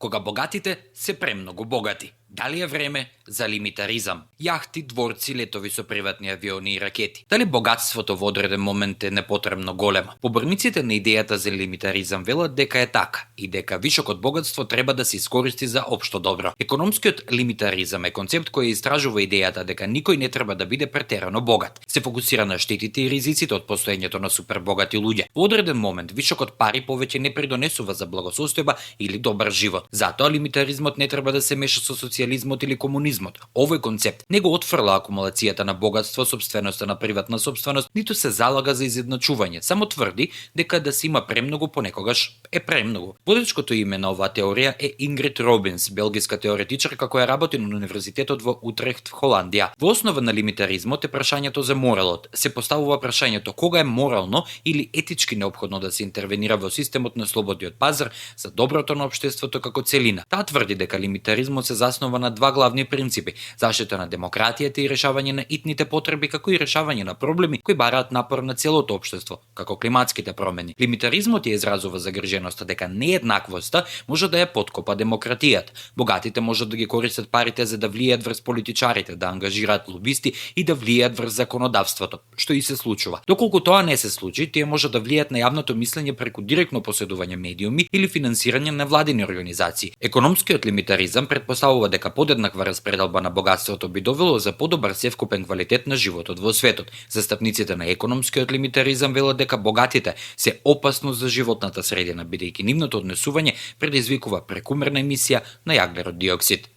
кога богатите се премногу богати. Дали е време за лимитаризам? Јахти, дворци, летови со приватни авиони и ракети. Дали богатството во одреден момент е непотребно големо? Поборниците на идејата за лимитаризам велат дека е така и дека вишокот богатство треба да се искористи за општо добро. Економскиот лимитаризам е концепт кој истражува идејата дека никој не треба да биде претерано богат. Се фокусира на штетите и ризиците од постоењето на супербогати луѓе. Во одреден момент вишокот пари повеќе не придонесува за благосостојба или добар живот. Затоа лимитаризмот не треба да се меша со социјализмот или комунизмот. Овој концепт не го отфрла акумулацијата на богатство, собственоста на приватна собственост, ниту се залага за изедначување, само тврди дека да се има премногу понекогаш е премногу. Водечкото име на оваа теорија е Ингрид Робинс, белгиска теоретичарка која работи на Универзитетот во Утрехт, Холандија. Во основа на лимитаризмот е прашањето за моралот. Се поставува прашањето кога е морално или етички неопходно да се интервенира во системот на слободниот пазар за доброто на општеството како целина. Таа тврди дека лимитаризмот се заснова на два главни принципи: заштита на демократијата и решавање на итните потреби, како и решавање на проблеми кои бараат напор на целото општество, како климатските промени. Лимитаризмот ја изразува загриженоста дека нееднаквоста може да ја поткопа демократијата. Богатите можат да ги користат парите за да влијаат врз политичарите, да ангажираат лобисти и да влијаат врз законодавството, што и се случува. Доколку тоа не се случи, тие може да влијаат на јавното мислење преку директно поседување медиуми или финансирање на владини организации. Економскиот лимитаризам претпоставува дека подеднаква распределба на богатството би довело за подобар севкупен квалитет на животот во светот. Застапниците на економскиот лимитаризам велат дека богатите се опасно за животната средина, бидејќи нивното однесување предизвикува прекумерна емисија на јаглерод диоксид.